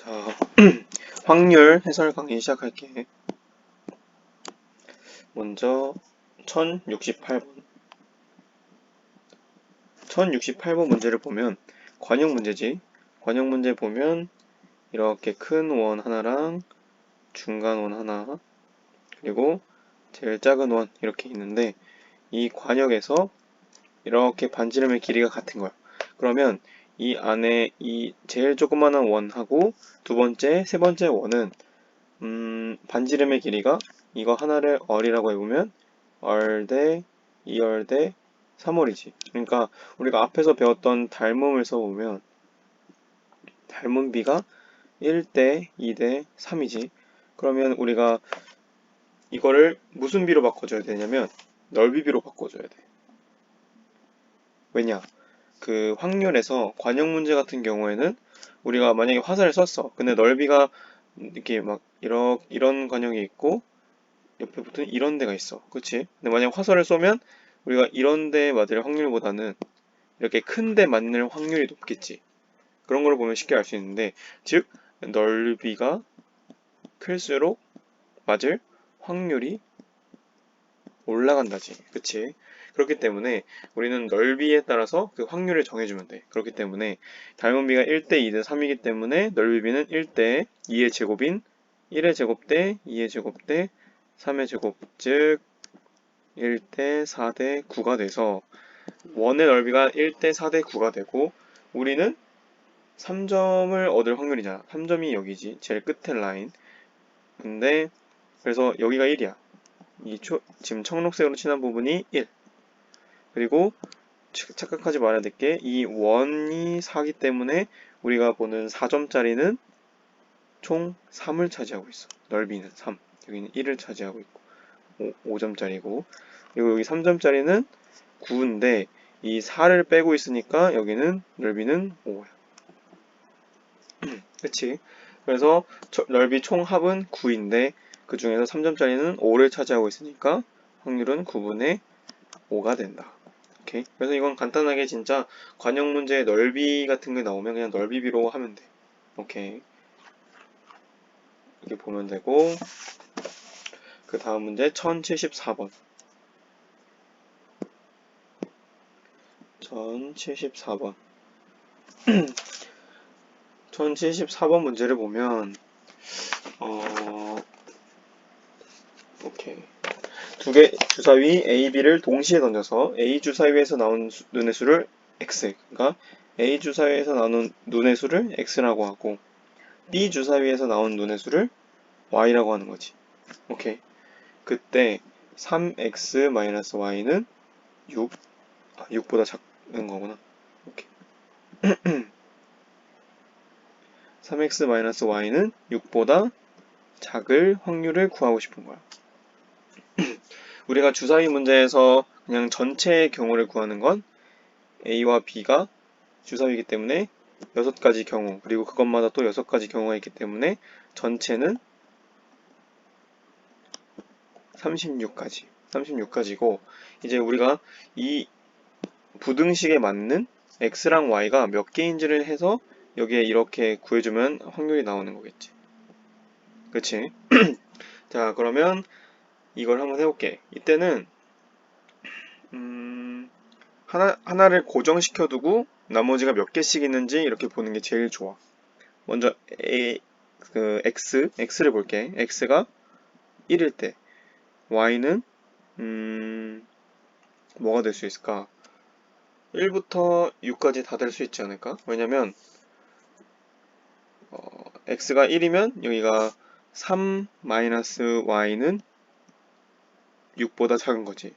자, 확률 해설 강의 시작할게. 먼저 1068번. 1068번 문제를 보면 관역 문제지. 관역 문제 보면 이렇게 큰 원 하나랑 중간 원 하나 그리고 제일 작은 원 이렇게 있는데 이 관역에서 이렇게 반지름의 길이가 같은 거야. 그러면 이 안에 이 제일 조그마한 원하고 두 번째, 세 번째 원은 반지름의 길이가 이거 하나를 얼이라고 해보면 얼 대 2얼 대 3얼이지. 그러니까 우리가 앞에서 배웠던 닮음을 써보면 닮은 비가 1대 2대 3이지. 그러면 우리가 이거를 무슨 비로 바꿔줘야 되냐면 넓이비로 바꿔줘야 돼. 왜냐? 그 확률에서 관역 문제 같은 경우에는 우리가 만약에 화살을 썼어. 근데 넓이가 이렇게 막 이런 관역이 있고 옆에 붙은 이런 데가 있어. 그치? 근데 만약 화살을 쏘면 우리가 이런 데 맞을 확률보다는 이렇게 큰 데 맞는 확률이 높겠지. 그런 걸 보면 쉽게 알 수 있는데, 즉 넓이가 클수록 맞을 확률이 올라간다지. 그치? 그렇기 때문에 우리는 넓이에 따라서 그 확률을 정해주면 돼. 그렇기 때문에 닮은 비가 1대 2대 3이기 때문에 넓이비는 1대 2의 제곱인 1의 제곱 대 2의 제곱 대 3의 제곱, 즉 1대 4대 9가 돼서 원의 넓이가 1대 4대 9가 되고 우리는 3점을 얻을 확률이잖아. 3점이 여기지. 제일 끝에 라인. 근데 그래서 여기가 1이야. 지금 청록색으로 칠한 부분이 1. 그리고 착각하지 말아야 될 게 이 원이 4기 때문에 우리가 보는 4점짜리는 총 3을 차지하고 있어. 넓이는 3. 여기는 1을 차지하고 있고 5점짜리고 그리고 여기 3점짜리는 9인데 이 4를 빼고 있으니까 여기는 넓이는 5야. 그치? 그래서 넓이 총 합은 9인데 그 중에서 3점짜리는 5를 차지하고 있으니까 확률은 9분의 5가 된다. 오케이? 그래서 이건 간단하게 진짜 관역 문제의 넓이 같은 게 나오면 그냥 넓이비로 하면 돼. 오케이. 이게 보면 되고 그 다음 문제 1074번. 1074번. 1074번 문제를 보면 오케이. 두 개 주사위 A, B를 동시에 던져서 A 주사위에서 나온 눈의 수를 X, 그러니까 A 주사위에서 나오는 눈의 수를 X라고 하고 B 주사위에서 나온 눈의 수를 Y라고 하는 거지. 오케이. 그때 3X-Y는 6, 6보다 작은 거구나. 오케이. 3X-Y는 6보다 작을 확률을 구하고 싶은 거야. 우리가 주사위 문제에서 그냥 전체의 경우를 구하는 건 A와 B가 주사위이기 때문에 6가지 경우 그리고 그것마다 또 6가지 경우가 있기 때문에 전체는 36가지고 이제 우리가 이 부등식에 맞는 X랑 Y가 몇 개인지를 해서 여기에 이렇게 구해주면 확률이 나오는 거겠지. 그치? 자, 그러면 이걸 한번 해볼게. 이때는 하나를 고정시켜두고 나머지가 몇 개씩 있는지 이렇게 보는 게 제일 좋아. 먼저 X를 볼게. X가 1일 때 Y는 뭐가 될 수 있을까? 1부터 6까지 다 될 수 있지 않을까? 왜냐면 X가 1이면 여기가 3-Y는 6보다 작은 거지.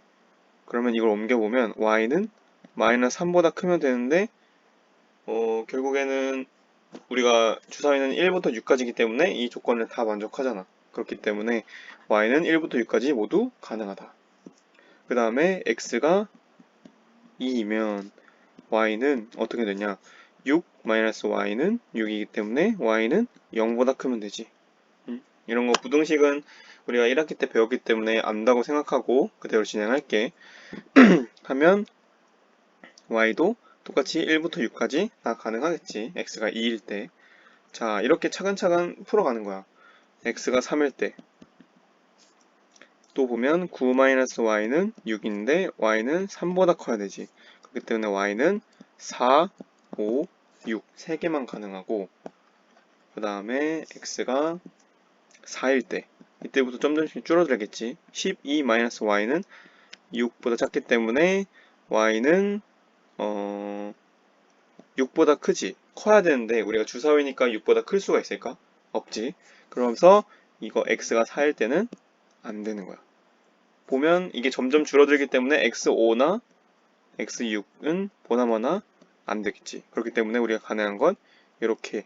그러면 이걸 옮겨보면 Y는 마이너스 3보다 크면 되는데 결국에는 우리가 주사위는 1부터 6까지이기 때문에 이 조건을 다 만족하잖아. 그렇기 때문에 Y는 1부터 6까지 모두 가능하다. 그 다음에 X가 2이면 Y는 어떻게 되냐? 6-Y는 6이기 때문에 Y는 0보다 크면 되지. 이런 거 부등식은 우리가 1학기 때 배웠기 때문에 안다고 생각하고 그대로 진행할게. 하면 Y도 똑같이 1부터 6까지 다 가능하겠지. X가 2일 때. 자, 이렇게 차근차근 풀어가는 거야. x가 3일 때. 또 보면 9-y는 6인데 y는 3보다 커야 되지. 그렇기 때문에 y는 4, 5, 6 3개만 가능하고, 그 다음에 x가 4일 때 이때부터 점점씩 줄어들겠지. 12-y는 6보다 작기 때문에 y는 6보다 크지. 커야 되는데 우리가 주사위니까 6보다 클 수가 있을까? 없지. 그러면서 이거 x가 4일 때는 안 되는 거야. 보면 이게 점점 줄어들기 때문에 x5나 x6은 보나마나 안 되겠지. 그렇기 때문에 우리가 가능한 건 이렇게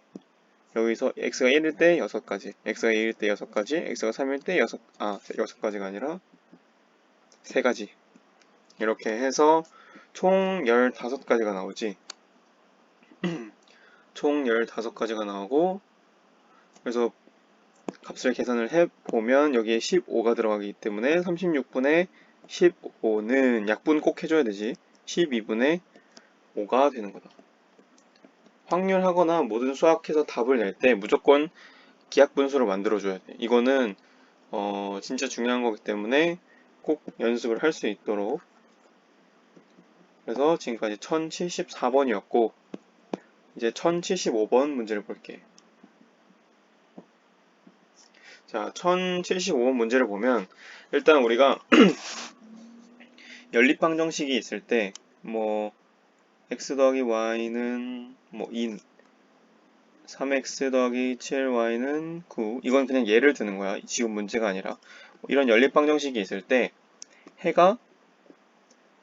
여기서 x가 1일 때 6가지, x가 2일 때 6가지, x가 3일 때 6가지가 아니라 3가지. 이렇게 해서 총 15가지가 나오지. 총 15가지가 나오고, 그래서 값을 계산을 해보면 여기에 15가 들어가기 때문에 36분의 15는 약분 꼭 해줘야 되지. 12분의 5가 되는 거다. 확률하거나 모든 수학해서 답을 낼 때 무조건 기하분수로 만들어줘야 돼. 이거는 진짜 중요한 거기 때문에 꼭 연습을 할 수 있도록. 그래서 지금까지 1074번이었고 이제 1075번 문제를 볼게. 자, 1075번 문제를 보면 일단 우리가 연립방정식이 있을 때 뭐 x 더하기 y는 뭐 2, 3x 더하기 7y는 9, 이건 그냥 예를 드는 거야. 지금 문제가 아니라. 이런 연립방정식이 있을 때 해가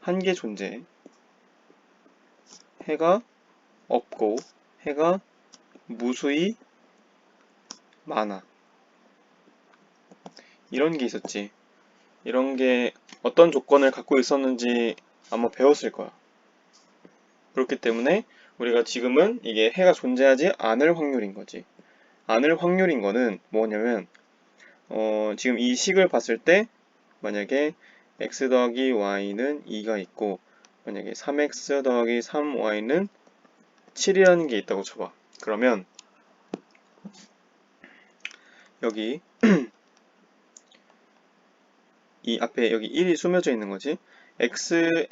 한 개 존재해. 해가 없고 해가 무수히 많아. 이런 게 있었지. 이런 게 어떤 조건을 갖고 있었는지 아마 배웠을 거야. 그렇기 때문에 우리가 지금은 이게 해가 존재하지 않을 확률인 거지. 않을 확률인 거는 뭐냐면 지금 이 식을 봤을 때 만약에 x 더하기 y는 2가 있고 만약에 3x 더하기 3y는 7이라는 게 있다고 쳐봐. 그러면 여기 이 앞에 여기 1이 숨겨져 있는 거지. x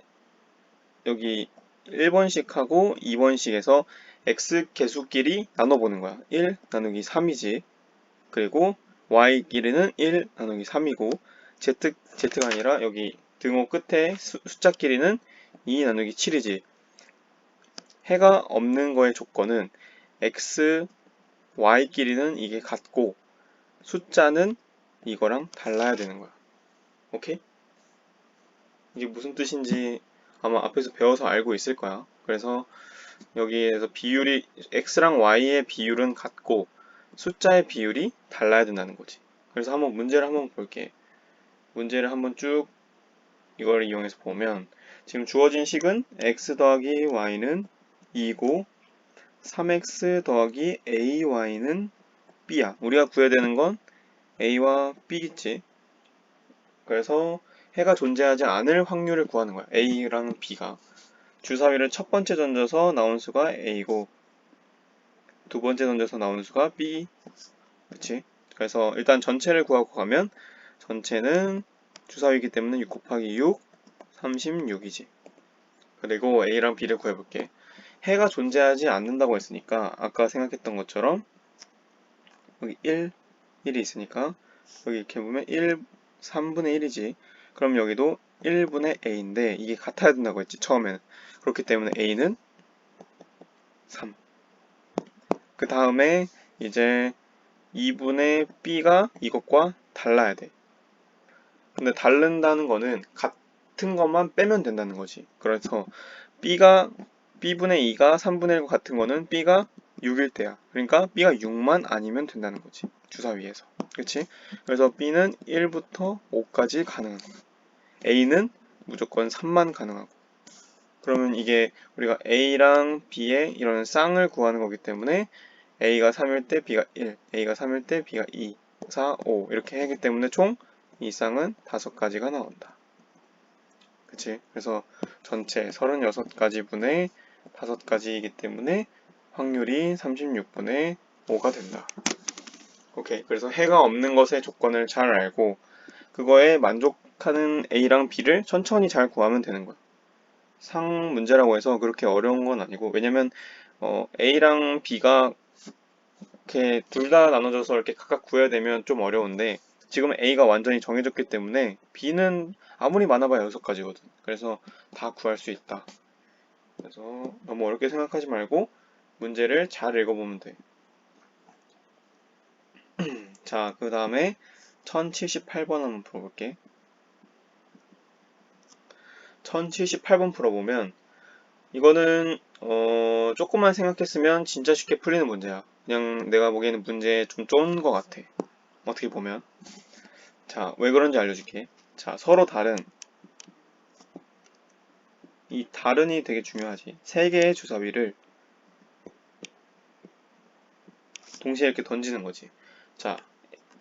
여기 1번씩하고 2번씩에서 x 개수끼리 나눠보는 거야. 1 나누기 3이지. 그리고 y끼리는 1 나누기 3이고 z가 아니라 여기 등호 끝에 숫자끼리는 2 나누기 7이지. 해가 없는 거의 조건은 x, y끼리는 이게 같고 숫자는 이거랑 달라야 되는 거야. 오케이? 이게 무슨 뜻인지 아마 앞에서 배워서 알고 있을 거야. 그래서 여기에서 비율이 x랑 y의 비율은 같고 숫자의 비율이 달라야 된다는 거지. 그래서 한번 문제를 한번 볼게. 문제를 한번 쭉 이걸 이용해서 보면 지금 주어진 식은 x 더하기 y는 2고 3x 더하기 ay는 b야. 우리가 구해야 되는 건 a와 b겠지. 그래서 해가 존재하지 않을 확률을 구하는 거야. a랑 b가. 주사위를 첫 번째 던져서 나온 수가 a고 두 번째 던져서 나온 수가 b. 그치? 그래서 일단 전체를 구하고 가면 전체는 주사위이기 때문에 6 곱하기 6, 36이지. 그리고 a랑 b를 구해볼게. 해가 존재하지 않는다고 했으니까 아까 생각했던 것처럼 여기 1, 1이 있으니까 여기 이렇게 보면 3분의 1이지. 그럼 여기도 1분의 a인데 이게 같아야 된다고 했지 처음에는. 그렇기 때문에 a는 3. 그 다음에 이제 2분의 b가 이것과 달라야 돼. 근데 다른다는 거는 같은 것만 빼면 된다는 거지. 그래서 b분의 2가 3분의 1과 같은 거는 b가 6일 때야. 그러니까 b가 6만 아니면 된다는 거지. 주사위에서. 그치? 그래서 b는 1부터 5까지 가능한 거야. a는 무조건 3만 가능하고. 그러면 이게 우리가 a랑 b의 이런 쌍을 구하는 거기 때문에 a가 3일 때 b가 1, a가 3일 때 b가 2, 4, 5 이렇게 하기 때문에 총 이 쌍은 5가지가 나온다. 그치? 그래서 전체 36가지 분의 5가지이기 때문에 확률이 36분의 5가 된다. 오케이. 그래서 해가 없는 것의 조건을 잘 알고 그거에 만족하는 A랑 B를 천천히 잘 구하면 되는 거야. 상 문제라고 해서 그렇게 어려운 건 아니고, 왜냐면 A랑 B가 이렇게 둘 다 나눠져서 이렇게 각각 구해야 되면 좀 어려운데, 지금 A가 완전히 정해졌기 때문에 B는 아무리 많아봐야 6가지거든. 그래서 다 구할 수 있다. 그래서 너무 어렵게 생각하지 말고 문제를 잘 읽어보면 돼. 자, 그 다음에 1078번 한번 풀어볼게. 1078번 풀어보면 이거는 조금만 생각했으면 진짜 쉽게 풀리는 문제야. 그냥 내가 보기에는 문제 좀 좁은 것 같아. 어떻게 보면. 자, 왜 그런지 알려줄게. 자, 서로 다른 이 다른이 되게 중요하지. 세 개의 주사위를 동시에 이렇게 던지는 거지. 자,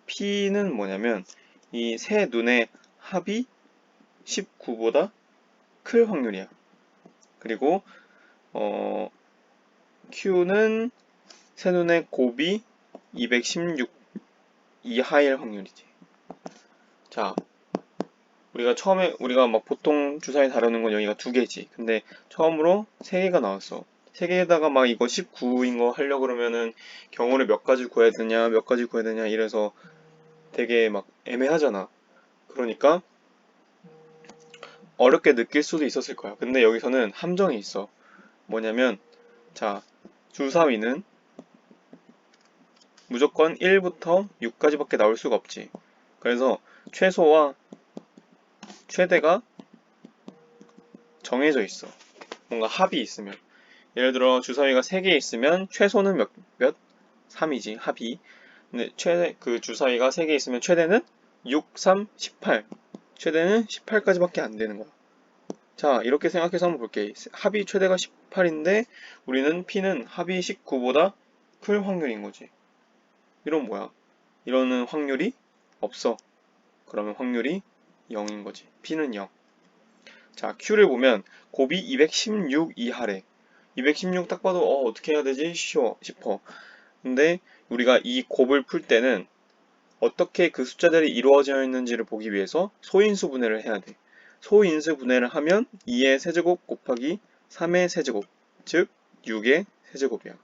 P는 뭐냐면 이 세 눈의 합이 19보다 클 확률이야. 그리고 Q는 세 눈의 곱이 216 이하일 확률이지. 자, 우리가 막 보통 주사위 다루는 건 여기가 2개지. 근데 처음으로 3개가 나왔어. 3개에다가 막 이거 19인 거 하려고 그러면은 경우를 몇 가지 구해야 되냐, 몇 가지 구해야 되냐 이래서 되게 막 애매하잖아. 그러니까 어렵게 느낄 수도 있었을 거야. 근데 여기서는 함정이 있어. 뭐냐면, 자, 주사위는 무조건 1부터 6까지밖에 나올 수가 없지. 그래서 최소와 최대가 정해져 있어. 뭔가 합이 있으면. 예를 들어 주사위가 3개 있으면 최소는 몇? 3이지, 합이. 근데 그 주사위가 3개 있으면 최대는 6, 3, 18. 최대는 18까지밖에 안 되는 거야. 자, 이렇게 생각해서 한번 볼게. 합이 최대가 18인데 우리는 P는 합이 19보다 클 확률인 거지. 이런 뭐야? 이러는 확률이 없어. 그러면 확률이 0인 거지. P는 0. 자, Q를 보면 곱이 216 이하래. 216 딱 봐도 어떻게 해야 되지? 싶어. 근데 우리가 이 곱을 풀 때는 어떻게 그 숫자들이 이루어져 있는지를 보기 위해서 소인수 분해를 해야 돼. 소인수 분해를 하면 2의 세제곱 곱하기 3의 세제곱, 즉 6의 세제곱이야.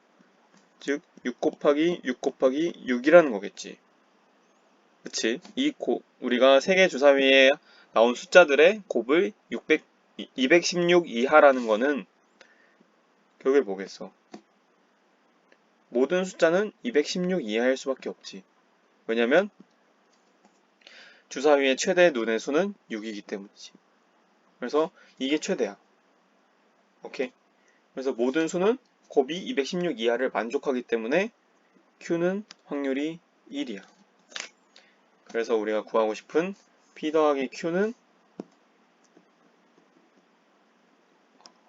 즉 6 곱하기 6 곱하기 6이라는 거겠지. 그치? 우리가 3개 주사위에 나온 숫자들의 곱을 216 이하라는 거는 결국에 뭐겠어? 모든 숫자는 216 이하일 수밖에 없지. 왜냐면 주사위의 최대 눈의 수는 6이기 때문이지. 그래서 이게 최대야. 오케이? 그래서 모든 수는 곱이 216 이하를 만족하기 때문에 Q는 확률이 1이야. 그래서 우리가 구하고 싶은 P 더하기 Q는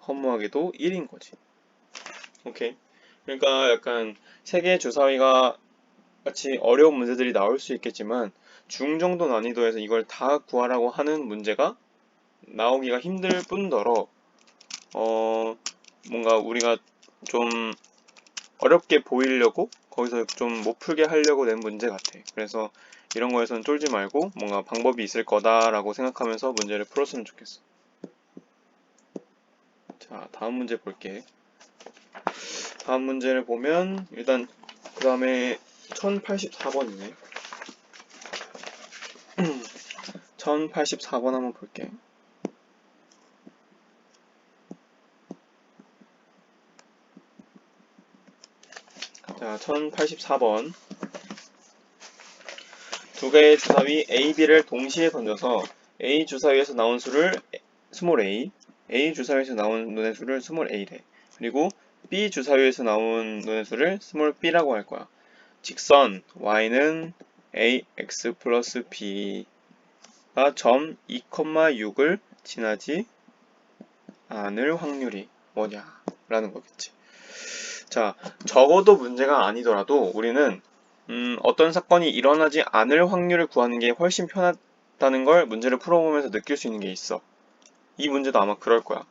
허무하게도 1인 거지. 오케이? 그러니까 약간 세개 주사위가 같이 어려운 문제들이 나올 수 있겠지만 중정도 난이도에서 이걸 다 구하라고 하는 문제가 나오기가 힘들 뿐더러 뭔가 우리가 좀 어렵게 보이려고 거기서 좀 못 풀게 하려고 낸 문제 같아. 그래서 이런 거에서는 쫄지 말고 뭔가 방법이 있을 거다라고 생각하면서 문제를 풀었으면 좋겠어. 자, 다음 문제 볼게. 다음 문제를 보면 일단 그 다음에 1084번이네. 1084번 한번 볼게. 자, 1084번. 두 개의 주사위 A, B를 동시에 던져서 A 주사위에서 나온 수를 A 주사위에서 나온 눈의 수를 A래. 그리고 B 주사위에서 나온 눈의 수를 B라고 할 거야. 직선 Y는 AX 플러스 B가 점 2,6을 지나지 않을 확률이 뭐냐 라는 거겠지. 자, 적어도 문제가 아니더라도 우리는 어떤 사건이 일어나지 않을 확률을 구하는 게 훨씬 편하다는 걸 문제를 풀어보면서 느낄 수 있는 게 있어. 이 문제도 아마 그럴 거야.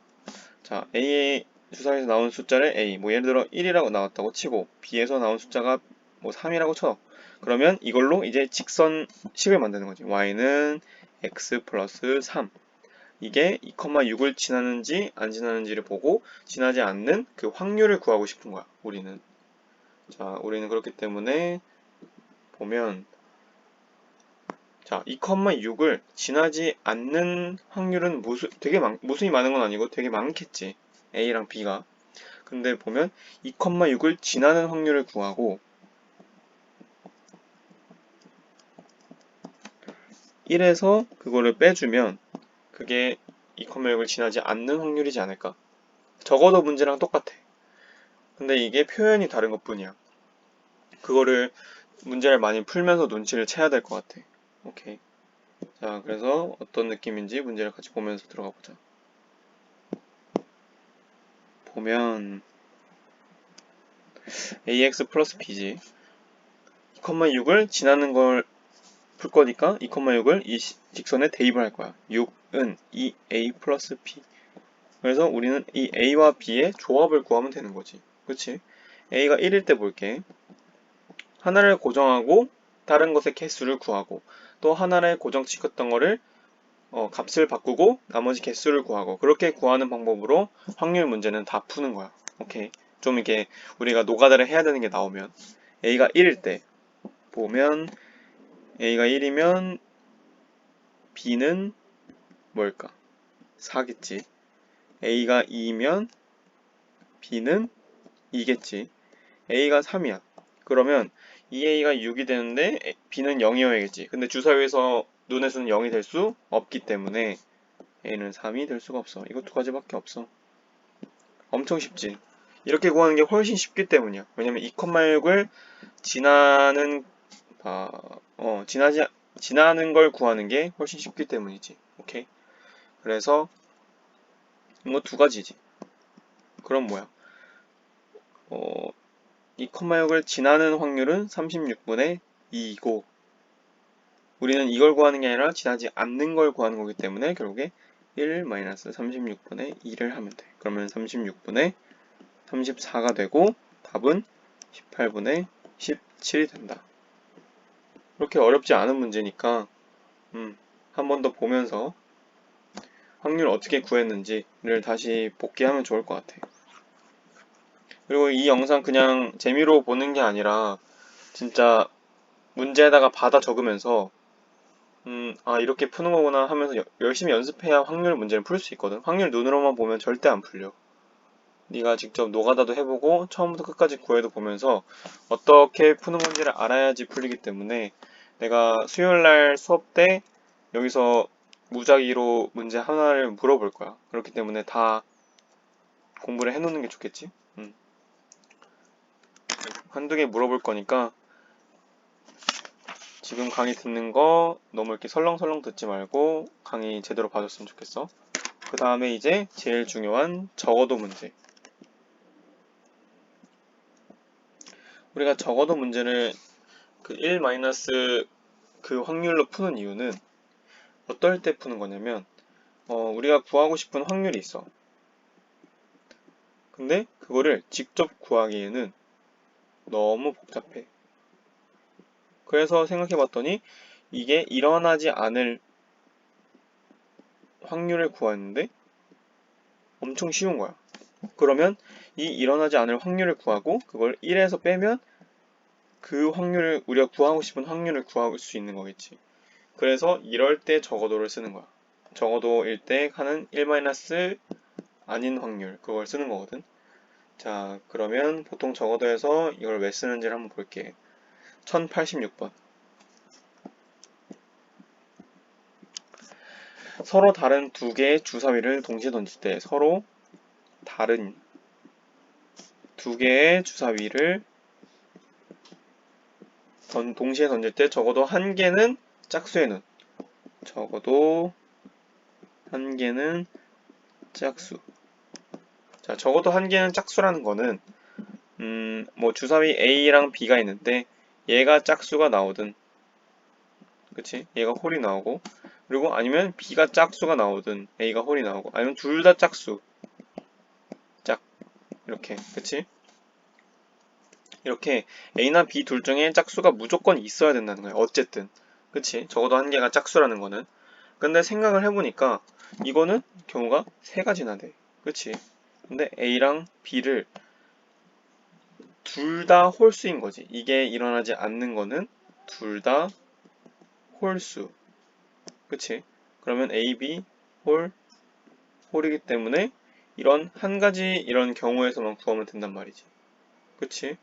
자, A의 주사위에서 나온 숫자를 A, 뭐 예를 들어 1이라고 나왔다고 치고 B에서 나온 숫자가 뭐 3이라고 쳐. 그러면 이걸로 이제 직선식을 만드는 거지. y는 x 플러스 3. 이게 2,6을 지나는지 안 지나는지를 보고 지나지 않는 그 확률을 구하고 싶은 거야. 우리는. 자, 우리는 그렇기 때문에 보면 자, 2,6을 지나지 않는 확률은 무수히 많은 건 아니고 되게 많겠지. A랑 B가. 근데 보면 2,6을 지나는 확률을 구하고 1에서 그거를 빼주면 그게 2,6을 지나지 않는 확률이지 않을까? 적어도 문제랑 똑같아. 근데 이게 표현이 다른 것 뿐이야. 그거를 문제를 많이 풀면서 눈치를 채야 될 것 같아. 오케이. 자, 그래서 어떤 느낌인지 문제를 같이 보면서 들어가 보자. 보면 ax 플러스 b지. 2,6을 지나는 걸 풀 거니까 2,6을 이 직선에 대입을 할 거야. 6은 2a 플러스 b. 그래서 우리는 이 a와 b의 조합을 구하면 되는 거지. 그치? a가 1일 때 볼게. 하나를 고정하고 다른 것의 개수를 구하고 또 하나를 고정시켰던 거를 값을 바꾸고 나머지 개수를 구하고 그렇게 구하는 방법으로 확률 문제는 다 푸는 거야. 오케이. 좀 이게 우리가 노가다를 해야 되는 게 나오면 a가 1일 때 보면 a가 1이면 b는 뭘까? 4겠지. a가 2면 b는 2겠지. a가 3이야. 그러면 2a가 6이 되는데 b는 0이어야겠지. 근데 주사위에서 눈의 수는 0이 될 수 없기 때문에 a는 3이 될 수가 없어. 이거 두 가지밖에 없어. 엄청 쉽지. 이렇게 구하는 게 훨씬 쉽기 때문이야. 왜냐면 2,6을 지나는 지나는 걸 구하는 게 훨씬 쉽기 때문이지. 오케이. 그래서 이거 두 가지지. 그럼 뭐야? 2,6을 지나는 확률은 36분의 2이고 우리는 이걸 구하는 게 아니라 지나지 않는 걸 구하는 거기 때문에 결국에 1-36분의 2를 하면 돼. 그러면 36분의 34가 되고 답은 18분의 17이 된다. 그렇게 어렵지 않은 문제니까 한 번 더 보면서 확률 어떻게 구했는지를 다시 복기하면 좋을 것 같아. 그리고 이 영상 그냥 재미로 보는 게 아니라 진짜 문제에다가 받아 적으면서 이렇게 푸는 거구나 하면서 열심히 연습해야 확률 문제를 풀 수 있거든. 확률 눈으로만 보면 절대 안 풀려. 네가 직접 노가다도 해보고 처음부터 끝까지 구해도 보면서 어떻게 푸는 건지를 알아야지 풀리기 때문에 내가 수요일날 수업 때 여기서 무작위로 문제 하나를 물어볼 거야. 그렇기 때문에 다 공부를 해놓는 게 좋겠지? 한두 개 물어볼 거니까 지금 강의 듣는 거 너무 이렇게 설렁설렁 듣지 말고 강의 제대로 봐줬으면 좋겠어. 그 다음에 이제 제일 중요한 적어도 문제. 우리가 적어도 문제를 그 1 마이너스 그 확률로 푸는 이유는 어떨 때 푸는 거냐면 우리가 구하고 싶은 확률이 있어. 근데 그거를 직접 구하기에는 너무 복잡해. 그래서 생각해봤더니 이게 일어나지 않을 확률을 구하는데 엄청 쉬운 거야. 그러면 이 일어나지 않을 확률을 구하고 그걸 1에서 빼면 그 확률을 우리가 구하고 싶은 확률을 구할 수 있는 거겠지. 그래서 이럴 때 적어도를 쓰는 거야. 적어도일 때 하는 1 마이너스 아닌 확률 그걸 쓰는 거거든. 자, 그러면 보통 적어도에서 이걸 왜 쓰는지를 한번 볼게. 1086번. 서로 다른 두 개의 주사위를 동시에 던질 때 서로 다른 두 개의 주사위를 동시에 던질 때 적어도 한 개는 짝수의 눈. 적어도 한 개는 짝수. 자, 적어도 한 개는 짝수라는 거는 뭐 주사위 A랑 B가 있는데 얘가 짝수가 나오든 그치? 얘가 홀이 나오고 그리고 아니면 B가 짝수가 나오든 A가 홀이 나오고 아니면 둘 다 짝수 짝 이렇게 그치? 이렇게 A나 B 둘 중에 짝수가 무조건 있어야 된다는 거야. 어쨌든. 그치? 적어도 한 개가 짝수라는 거는. 근데 생각을 해보니까 이거는 경우가 세 가지나 돼. 그치? 근데 A랑 B를 둘 다 홀수인 거지. 이게 일어나지 않는 거는 둘 다 홀수. 그치? 그러면 A, B 홀이기 때문에 이런 한 가지 이런 경우에서만 구하면 된단 말이지. 그치?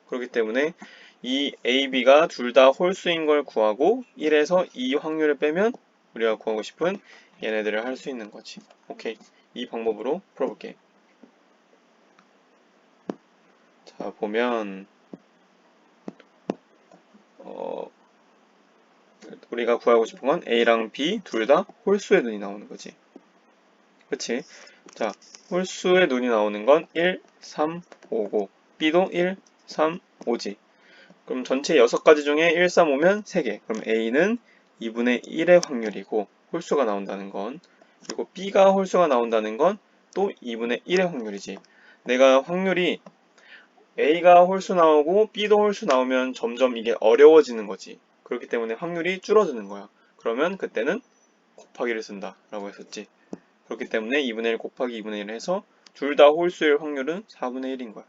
그렇기 때문에 이 A, B가 둘 다 홀수인 걸 구하고 1에서 2 확률을 빼면 우리가 구하고 싶은 얘네들을 할 수 있는 거지. 오케이. 이 방법으로 풀어볼게. 자, 보면 우리가 구하고 싶은 건 A랑 B 둘 다 홀수의 눈이 나오는 거지. 그치? 자, 홀수의 눈이 나오는 건 1, 3, 5고 B도 1, 3, 5지. 그럼 전체 6가지 중에 1, 3, 5면 3개. 그럼 A는 2분의 1의 확률이고 홀수가 나온다는 건, 그리고 B가 홀수가 나온다는 건 또 2분의 1의 확률이지. 내가 확률이 A가 홀수 나오고 B도 홀수 나오면 점점 이게 어려워지는 거지. 그렇기 때문에 확률이 줄어드는 거야. 그러면 그때는 곱하기를 쓴다 라고 했었지. 그렇기 때문에 2분의 1 곱하기 2분의 1 해서 둘 다 홀수일 확률은 4분의 1인 거야.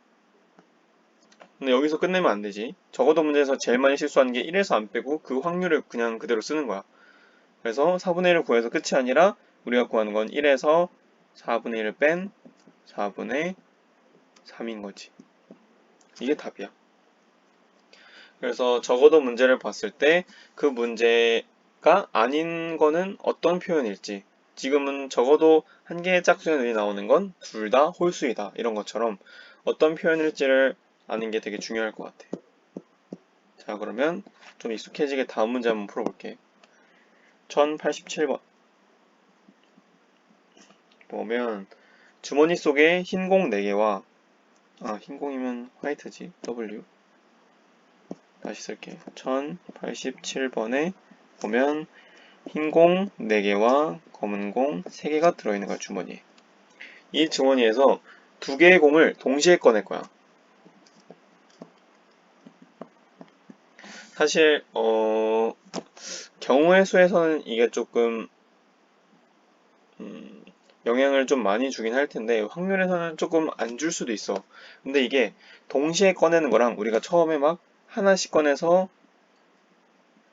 근데 여기서 끝내면 안 되지. 적어도 문제에서 제일 많이 실수하는 게 1에서 안 빼고 그 확률을 그냥 그대로 쓰는 거야. 그래서 4분의 1을 구해서 끝이 아니라 우리가 구하는 건 1에서 4분의 1을 뺀 4분의 3인 거지. 이게 답이야. 그래서 적어도 문제를 봤을 때 그 문제가 아닌 거는 어떤 표현일지, 지금은 적어도 한 개의 짝수의 눈이 나오는 건 둘 다 홀수이다 이런 것처럼 어떤 표현일지를 아는 게 되게 중요할 것 같아. 자, 그러면 좀 익숙해지게 다음 문제 한번 풀어볼게. 1087번 보면 주머니 속에 흰 공 4개와 흰 공이면 화이트지. W 다시 쓸게. 1087번에 보면 흰 공 4개와 검은 공 3개가 들어있는 거야, 주머니에. 이 주머니에서 2개의 공을 동시에 꺼낼 거야. 사실 경우의 수에서는 이게 조금 영향을 좀 많이 주긴 할 텐데 확률에서는 조금 안 줄 수도 있어. 근데 이게 동시에 꺼내는 거랑 우리가 처음에 막 하나씩 꺼내서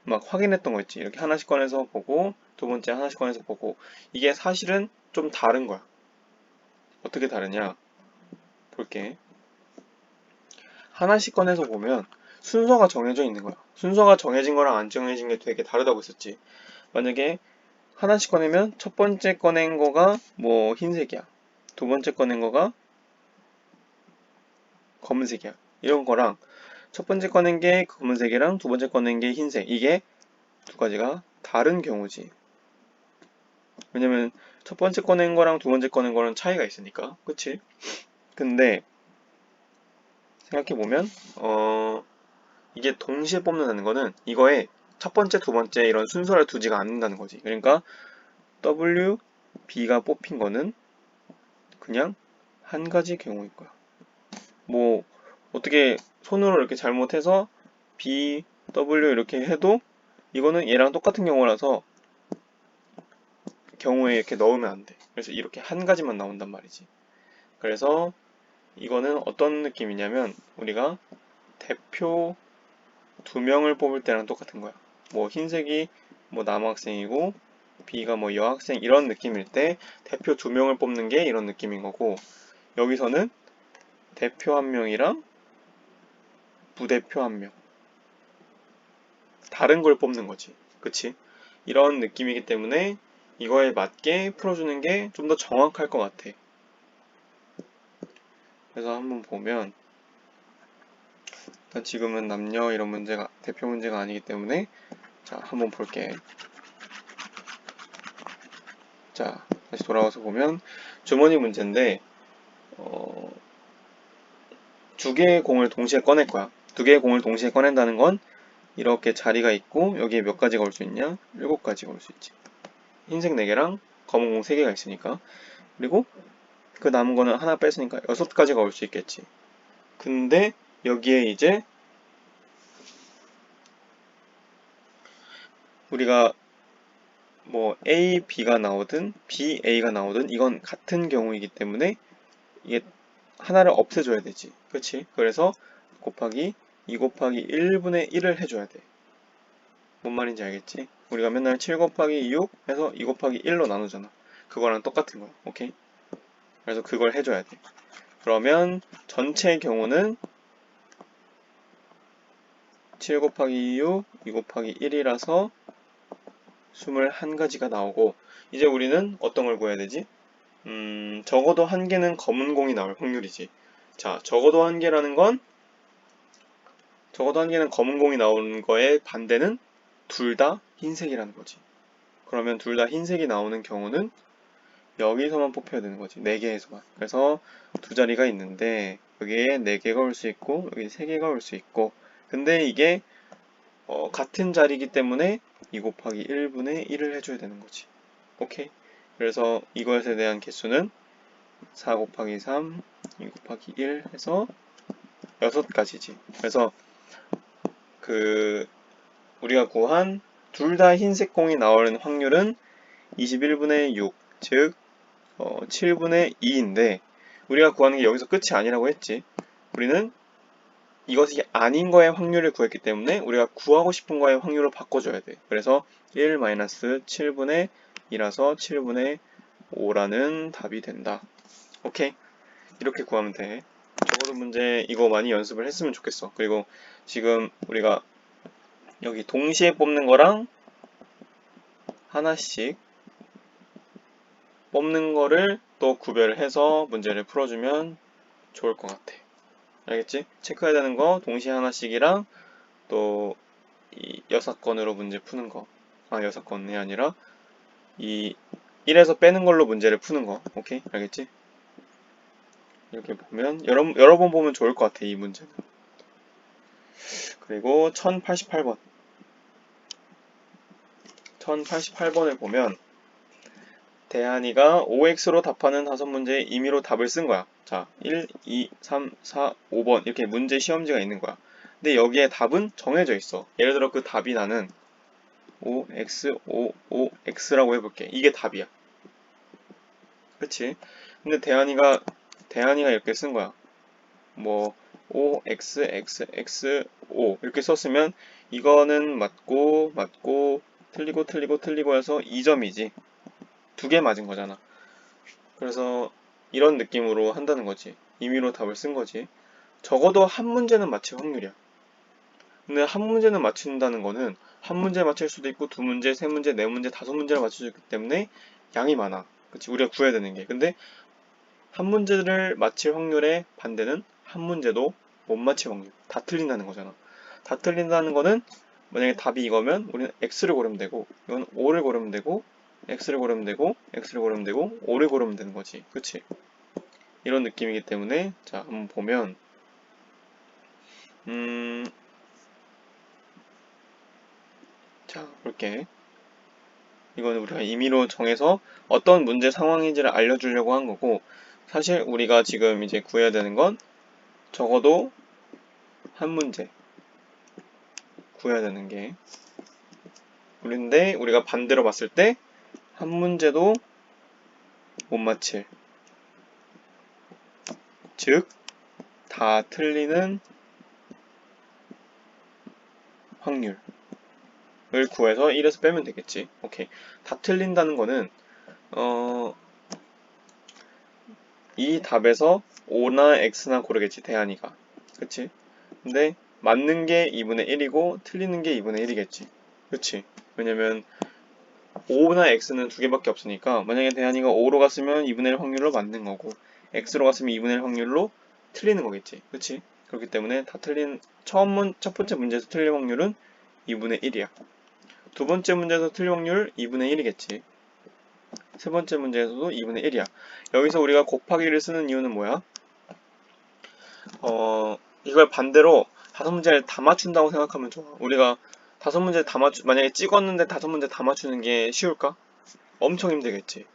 막 확인했던 거 있지. 이렇게 하나씩 꺼내서 보고 두 번째 하나씩 꺼내서 보고, 이게 사실은 좀 다른 거야. 어떻게 다르냐 볼게. 하나씩 꺼내서 보면 순서가 정해져 있는 거야. 순서가 정해진 거랑 안 정해진 게 되게 다르다고 했었지. 만약에 하나씩 꺼내면 첫 번째 꺼낸 거가 뭐 흰색이야. 두 번째 꺼낸 거가 검은색이야. 이런 거랑 첫 번째 꺼낸 게 검은색이랑 두 번째 꺼낸 게 흰색. 이게 두 가지가 다른 경우지. 왜냐면 첫 번째 꺼낸 거랑 두 번째 꺼낸 거랑 차이가 있으니까. 그치? 근데 생각해보면 이게 동시에 뽑는다는 거는 이거에 첫 번째, 두 번째 이런 순서를 두지가 않는다는 거지. 그러니까 W, B가 뽑힌 거는 그냥 한 가지 경우일 거야. 뭐 어떻게 손으로 이렇게 잘못해서 B, W 이렇게 해도 이거는 얘랑 똑같은 경우라서 경우에 이렇게 넣으면 안 돼. 그래서 이렇게 한 가지만 나온단 말이지. 그래서 이거는 어떤 느낌이냐면 우리가 대표 2명을 뽑을 때랑 똑같은 거야. 뭐 흰색이 뭐 남학생이고 B가 뭐 여학생 이런 느낌일 때 대표 2명을 뽑는 게 이런 느낌인 거고, 여기서는 대표 1명이랑 부대표 1명 다른 걸 뽑는 거지. 그치? 이런 느낌이기 때문에 이거에 맞게 풀어주는 게 좀 더 정확할 것 같아. 그래서 한번 보면 일단 지금은 남녀 이런 문제가 대표 문제가 아니기 때문에 자 한번 볼게. 자 다시 돌아와서 보면 주머니 문제인데 두 개의 공을 동시에 꺼낼 거야. 두 개의 공을 동시에 꺼낸다는 건 이렇게 자리가 있고 여기에 몇 가지가 올 수 있냐? 7가지가 올 수 있지. 흰색 4개랑 검은 공 3개가 있으니까. 그리고 그 남은 거는 하나 뺐으니까 6가지가 올 수 있겠지. 근데 여기에 이제 우리가 뭐 A, B가 나오든 B, A가 나오든 이건 같은 경우이기 때문에 이게 하나를 없애줘야 되지. 그치? 그래서 곱하기 2 곱하기 1분의 1을 해줘야 돼. 뭔 말인지 알겠지? 우리가 맨날 7 곱하기 6 해서 2 곱하기 1로 나누잖아. 그거랑 똑같은 거야. 오케이? 그래서 그걸 해줘야 돼. 그러면 전체 경우는 7 곱하기 6, 2 곱하기 1이라서 21가지가 나오고, 이제 우리는 어떤 걸 구해야 되지? 적어도 한 개는 검은 공이 나올 확률이지. 자, 적어도 한 개라는 건 적어도 한 개는 검은 공이 나오는 거에 반대는 둘 다 흰색이라는 거지. 그러면 둘 다 흰색이 나오는 경우는 여기서만 뽑혀야 되는 거지. 4개에서만. 그래서 두 자리가 있는데 여기에 4개가 올 수 있고 여기 3개가 올 수 있고, 근데 이게 같은 자리이기 때문에 2 곱하기 1분의 1을 해줘야 되는 거지. 오케이? 그래서 이것에 대한 개수는 4 곱하기 3, 2 곱하기 1 해서 6가지지. 그래서 우리가 구한 둘 다 흰색 공이 나오는 확률은 21분의 6, 즉 7분의 2인데 우리가 구하는 게 여기서 끝이 아니라고 했지. 우리는 이것이 아닌 거의 확률을 구했기 때문에 우리가 구하고 싶은 거의 확률을 바꿔줘야 돼. 그래서 1-7분의 2라서 7분의 5라는 답이 된다. 오케이? 이렇게 구하면 돼. 적어도 문제 이거 많이 연습을 했으면 좋겠어. 그리고 지금 우리가 여기 동시에 뽑는 거랑 하나씩 뽑는 거를 또 구별해서 문제를 풀어주면 좋을 것 같아. 알겠지? 체크해야 되는 거 동시에 하나씩이랑 또 이 6건으로 문제 푸는 거. 6건이 아니라 이 1에서 빼는 걸로 문제를 푸는 거. 오케이? 알겠지? 이렇게 보면 여러 번 보면 좋을 것 같아, 이 문제는. 그리고 1088번. 1088번을 보면 대한이가 OX로 답하는 5문제의 임의로 답을 쓴 거야. 자, 1, 2, 3, 4, 5번 이렇게 문제 시험지가 있는 거야. 근데 여기에 답은 정해져 있어. 예를 들어 그 답이 나는 OX, OX라고 해볼게. 이게 답이야. 그치? 근데 대한이가 이렇게 쓴 거야. 뭐 OX, X, X, O 이렇게 썼으면 이거는 맞고 틀리고 해서 2점이지. 2개 맞은 거잖아. 그래서 이런 느낌으로 한다는 거지. 임의로 답을 쓴 거지. 적어도 한 문제는 맞힐 확률이야. 근데 한 문제는 맞춘다는 거는 한 문제 맞출 수도 있고 2문제, 3문제, 4문제, 5문제를 맞출 수 있기 때문에 양이 많아. 그치? 우리가 구해야 되는 게. 근데 한 문제를 맞힐 확률의 반대는 한 문제도 못 맞힐 확률. 다 틀린다는 거잖아. 다 틀린다는 거는 만약에 답이 이거면 우리는 X를 고르면 되고 이건 O를 고르면 되고 X를 고르면 되고 X를 고르면 되고 O를 고르면 되는 거지. 그치? 이런 느낌이기 때문에 자 한번 보면 자 볼게. 이건 우리가 임의로 정해서 어떤 문제 상황인지를 알려주려고 한 거고, 사실 우리가 지금 이제 구해야 되는 건 적어도 한 문제 구해야 되는 게 우리인데, 우리가 반대로 봤을 때 한 문제도 못 맞힐, 즉 다 틀리는 확률을 구해서 1에서 빼면 되겠지. 오케이. 다 틀린다는 거는 이 답에서 O나 X나 고르겠지, 대한이가. 그치? 근데 맞는 게 2분의 1이고 틀리는 게 2분의 1이겠지. 그치? 왜냐면 O나 X는 2개밖에 없으니까 만약에 대한이가 O로 갔으면 2분의 1 확률로 맞는 거고 X로 갔으면 2분의 1 확률로 틀리는 거겠지. 그치? 그렇기 때문에 다 틀린 첫 번째 문제에서 틀릴 확률은 2분의 1이야. 두 번째 문제에서 틀릴 확률 2분의 1이겠지. 세 번째 문제에서도 2분의 1이야. 여기서 우리가 곱하기를 쓰는 이유는 뭐야? 이걸 반대로 5문제를 다 맞춘다고 생각하면 좋아. 우리가 5문제 다 만약에 찍었는데 5문제 다 맞추는 게 쉬울까? 엄청 힘들겠지.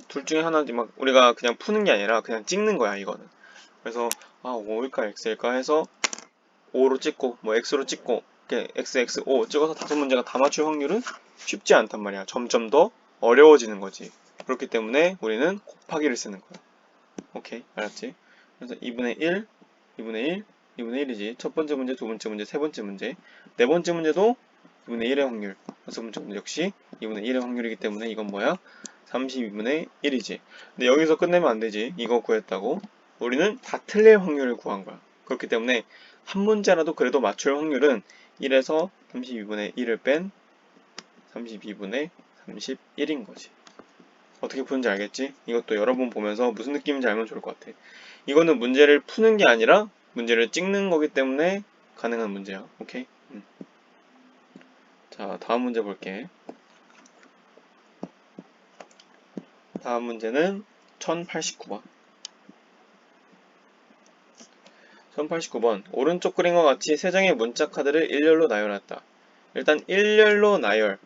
둘 중에 하나, 막 우리가 그냥 푸는 게 아니라 그냥 찍는 거야, 이거는. 그래서 O일까 X일까 해서 5로 찍고 뭐 x로 찍고 이렇게 x, x, 5 찍어서 5문제가 다 맞출 확률은 쉽지 않단 말이야. 점점 더 어려워지는 거지. 그렇기 때문에 우리는 곱하기를 쓰는 거야. 오케이, 알았지? 그래서 2분의 1, 2분의 1, 2분의 1이지. 첫 번째 문제, 두 번째 문제, 세 번째 문제. 네 번째 문제도 2분의 1의 확률. 다섯 번째 문제 역시 2분의 1의 확률이기 때문에 이건 뭐야? 32분의 1이지. 근데 여기서 끝내면 안 되지. 이거 구했다고. 우리는 다 틀릴 확률을 구한 거야. 그렇기 때문에 한 문제라도 그래도 맞출 확률은 1에서 32분의 1을 뺀 32분의 31인 거지. 어떻게 푸는지 알겠지? 이것도 여러 번 보면서 무슨 느낌인지 알면 좋을 것 같아. 이거는 문제를 푸는 게 아니라 문제를 찍는 거기 때문에 가능한 문제야. 오케이? 자, 다음 문제 볼게. 다음 문제는 1089번. 1089번. 오른쪽 그림과 같이 세 장의 문자 카드를 일렬로 나열했다. 일단 일렬로 나열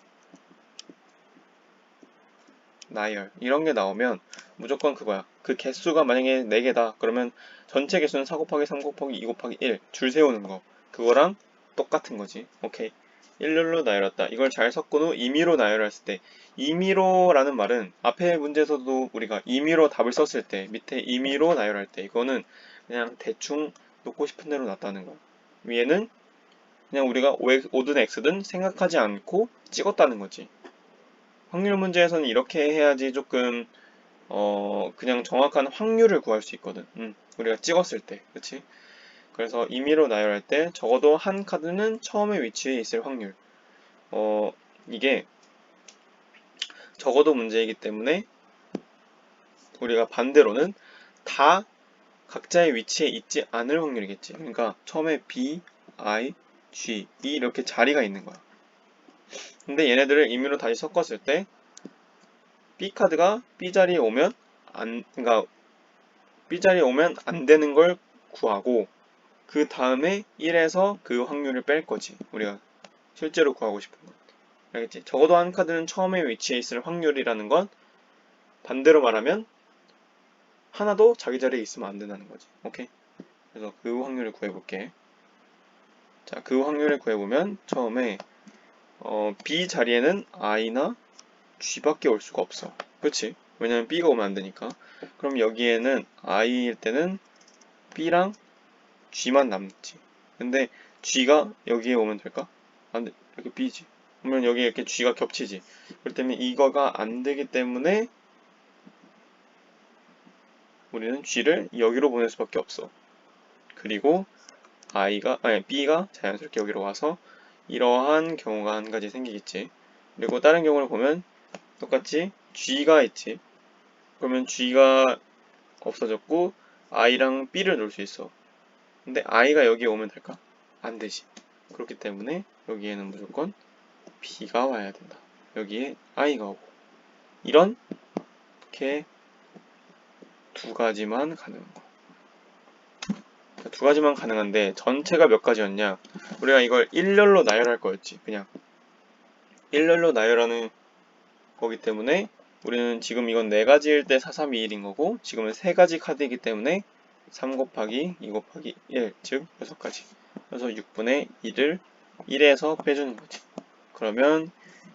이런 게 나오면 무조건 그거야. 그 개수가 만약에 4개다 그러면 전체 개수는 4 곱하기 3 곱하기 2 곱하기 1 줄 세우는 거 그거랑 똑같은 거지. 오케이. 일렬로 나열했다. 이걸 잘 섞은 후 임의로 나열했을 때 임의로라는 말은 앞에 문제에서도 우리가 임의로 답을 썼을 때 밑에 임의로 나열할 때 이거는 그냥 대충 놓고 싶은 대로 놨다는 거야. 위에는 그냥 우리가 5든 x든 생각하지 않고 찍었다는 거지. 확률 문제에서는 이렇게 해야지 조금 그냥 정확한 확률을 구할 수 있거든. 우리가 찍었을 때, 그치? 그래서 임의로 나열할 때 적어도 한 카드는 처음에 위치해 있을 확률. 이게 적어도 문제이기 때문에 우리가 반대로는 다 각자의 위치에 있지 않을 확률이겠지. 그러니까 처음에 B, I, G, E 이렇게 자리가 있는 거야. 근데 얘네들을 임의로 다시 섞었을 때 B 카드가 B 자리에 오면 그러니까 B 자리에 오면 안 되는 걸 구하고 그 다음에 1에서 그 확률을 뺄 거지. 우리가 실제로 구하고 싶은 건. 알겠지? 적어도 한 카드는 처음에 위치해 있을 확률이라는 건 반대로 말하면 하나도 자기 자리에 있으면 안 된다는 거지. 오케이? 그래서 그 확률을 구해볼게. 자, 그 확률을 구해보면 처음에 B 자리에는 I나 G밖에 올 수가 없어. 그치? 왜냐면 B가 오면 안 되니까. 그럼 여기에는 I일 때는 B랑 G만 남지. 근데 G가 여기에 오면 될까? 안 돼. 이렇게 B지. 그러면 여기 이렇게 G가 겹치지. 그렇기 때문에 이거가 안 되기 때문에 우리는 G를 여기로 보낼 수밖에 없어. 그리고 B가 자연스럽게 여기로 와서 이러한 경우가 한 가지 생기겠지. 그리고 다른 경우를 보면 똑같이 G가 있지. 그러면 G가 없어졌고 I랑 B를 놓을 수 있어. 근데 I가 여기에 오면 될까? 안 되지. 그렇기 때문에 여기에는 무조건 B가 와야 된다. 여기에 I가 오고. 이렇게 두 가지만 가능한 거. 두 가지만 가능한데 전체가 몇 가지였냐? 우리가 이걸 일렬로 나열할 거였지. 그냥 일렬로 나열하는 거기 때문에 우리는 지금 이건 4가지일 때 4, 3, 2, 1인 거고 지금은 3가지 카드이기 때문에 3 곱하기 2 곱하기 1, 즉 6가지. 그래서 6분의 1을 1에서 빼주는 거지. 그러면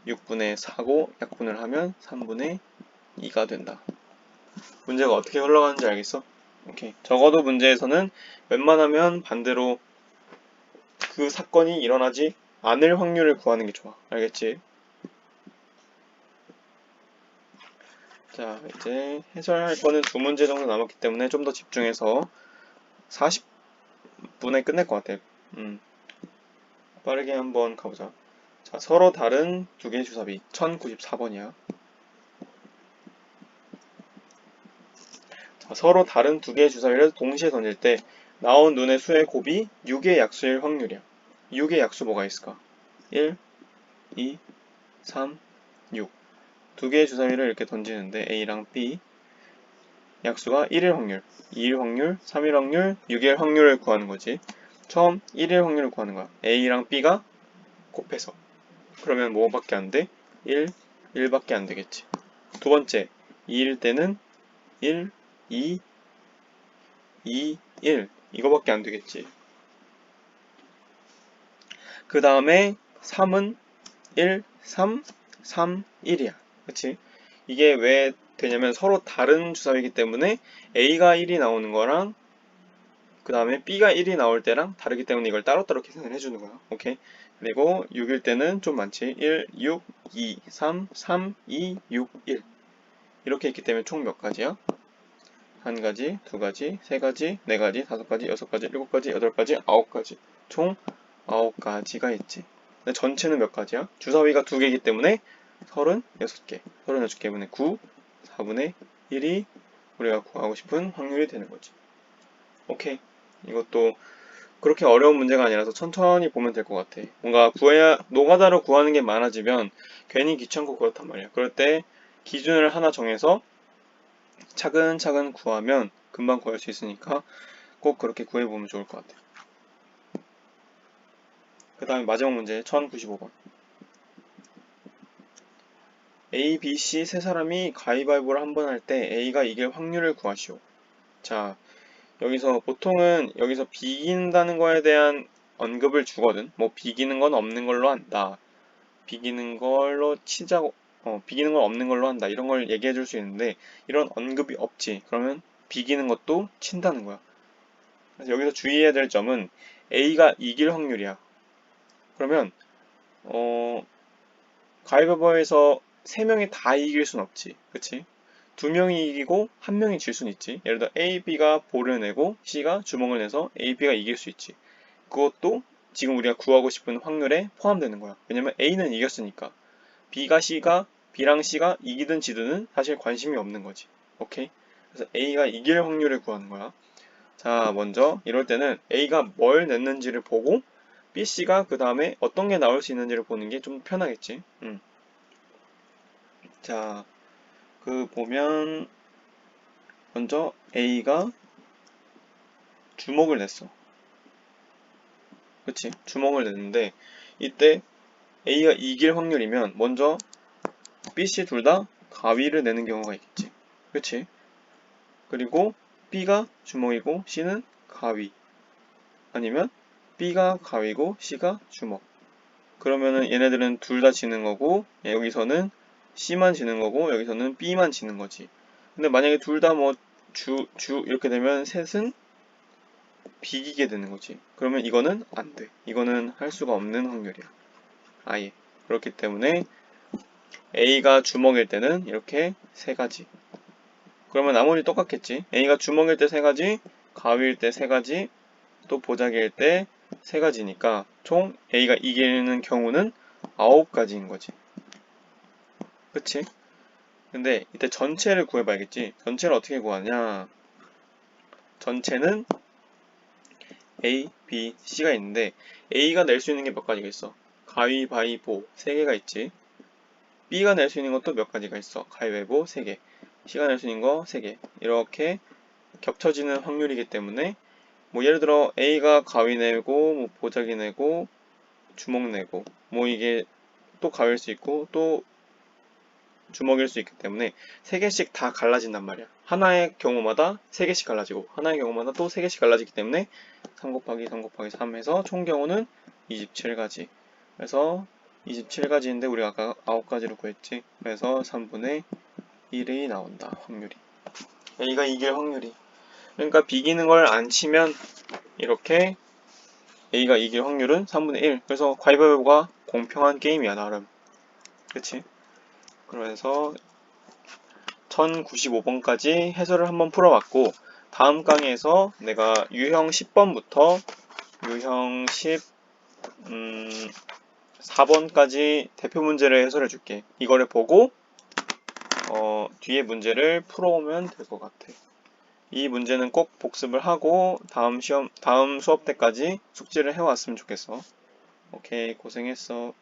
6분의 4고 약분을 하면 3분의 2가 된다. 문제가 어떻게 흘러가는지 알겠어? 오케이. 적어도 문제에서는 웬만하면 반대로 그 사건이 일어나지 않을 확률을 구하는 게 좋아. 알겠지? 자, 이제 해설할 거는 2문제 정도 남았기 때문에 좀 더 집중해서 40분에 끝낼 것 같아. 빠르게 한번 가보자. 자, 서로 다른 두 개의 주사위 1094번이야. 자, 서로 다른 두 개의 주사위를 동시에 던질 때 나온 눈의 수의 곱이 6의 약수일 확률이야. 6의 약수 뭐가 있을까? 1, 2, 3, 6. 두 개의 주사위를 이렇게 던지는데 A랑 B 약수가 1일 확률, 2일 확률, 3일 확률, 6일 확률을 구하는 거지. 처음 1일 확률을 구하는 거야. A랑 B가 곱해서. 그러면 뭐밖에 안 돼? 1, 1밖에 안 되겠지. 두 번째, 2일 때는 1, 2, 2, 1. 이거밖에 안 되겠지. 그 다음에 3은 1, 3, 3, 1이야. 그치? 이게 왜 되냐면 서로 다른 주사위이기 때문에 A가 1이 나오는 거랑 그 다음에 B가 1이 나올 때랑 다르기 때문에 이걸 따로따로 계산을 해주는 거야. 오케이? 그리고 6일 때는 좀 많지. 1, 6, 2, 3, 3, 2, 6, 1 이렇게 있기 때문에 총 몇 가지야? 한 가지, 두 가지, 세 가지, 네 가지, 다섯 가지, 여섯 가지, 일곱 가지, 여덟 가지, 아홉 가지. 총 9가지가 있지. 근데 전체는 몇 가지야? 주사위가 두 개이기 때문에 36개. 36개분의 9, 4분의 1이 우리가 구하고 싶은 확률이 되는 거지. 오케이. 이것도 그렇게 어려운 문제가 아니라서 천천히 보면 될 것 같아. 뭔가 노가다로 구하는 게 많아지면 괜히 귀찮고 그렇단 말이야. 그럴 때 기준을 하나 정해서 차근차근 구하면 금방 구할 수 있으니까 꼭 그렇게 구해보면 좋을 것 같아요. 그 다음에 마지막 문제 1095번. A, B, C 세 사람이 가위바위보를 한 번 할 때 A가 이길 확률을 구하시오. 자, 여기서 보통은 여기서 비긴다는 거에 대한 언급을 주거든. 뭐 비기는 건 없는 걸로 한다. 비기는 걸로 치자고, 비기는 건 없는 걸로 한다. 이런 걸 얘기해 줄 수 있는데 이런 언급이 없지. 그러면 비기는 것도 친다는 거야. 그래서 여기서 주의해야 될 점은 A가 이길 확률이야. 그러면 가위바위보에서 3명이 다 이길 순 없지. 그치? 2명이 이기고 1명이 질 순 있지. 예를 들어 A, B가 볼을 내고 C가 주먹을 내서 A, B가 이길 수 있지. 그것도 지금 우리가 구하고 싶은 확률에 포함되는 거야. 왜냐면 A는 이겼으니까. B랑 C가 이기든 지든 사실 관심이 없는 거지. 오케이? 그래서 A가 이길 확률을 구하는 거야. 자, 먼저 이럴 때는 A가 뭘 냈는지를 보고 B, C가 그 다음에 어떤 게 나올 수 있는지를 보는 게 좀 편하겠지. 자, 보면 먼저 A가 주먹을 냈어. 그치? 주먹을 냈는데 이때 A가 이길 확률이면 먼저 B, C 둘 다 가위를 내는 경우가 있겠지. 그치? 그리고 B가 주먹이고 C는 가위. 아니면 B가 가위고 C가 주먹. 그러면은 얘네들은 둘 다 지는 거고 여기서는 C만 지는 거고 여기서는 B만 지는 거지. 근데 만약에 둘 다 뭐 이렇게 되면 셋은 비기게 되는 거지. 그러면 이거는 안 돼. 이거는 할 수가 없는 확률이야. 아예. 그렇기 때문에 A가 주먹일 때는 이렇게 세 가지. 그러면 나머지 똑같겠지. A가 주먹일 때 세 가지, 가위일 때 세 가지, 또 보자기일 때 세 가지니까 총 A가 이기는 경우는 9가지인 거지. 그치? 근데 이때 전체를 구해봐야겠지. 전체를 어떻게 구하냐? 전체는 A, B, C가 있는데 A가 낼 수 있는 게 몇 가지가 있어. 가위바위보 3개가 있지. B가 낼 수 있는 것도 몇 가지가 있어. 가위바위보 3개. C가 낼 수 있는 거 3개. 이렇게 겹쳐지는 확률이기 때문에 뭐 예를 들어 A가 가위 내고 뭐 보자기 내고 주먹 내고 뭐 이게 또 가위일 수 있고 또 주먹일 수 있기 때문에 3개씩 다 갈라진단 말이야. 하나의 경우마다 3개씩 갈라지고 하나의 경우마다 또 3개씩 갈라지기 때문에 3 곱하기 3 곱하기 3 해서 총 경우는 27가지. 그래서 27가지인데 우리가 아까 9가지로 구했지. 그래서 3분의 1이 나온다. 확률이. A가 이길 확률이. 그러니까 비기는 걸 안 치면 이렇게 A가 이길 확률은 3분의 1. 그래서 가위바위보가 공평한 게임이야 나름. 그치? 그래서 1095번까지 해설을 한번 풀어봤고 다음 강의에서 내가 유형 10번부터 유형 14번까지 대표 문제를 해설해 줄게. 이거를 보고 뒤에 문제를 풀어오면 될 것 같아. 이 문제는 꼭 복습을 하고 다음 수업 때까지 숙지를 해왔으면 좋겠어. 오케이, 고생했어.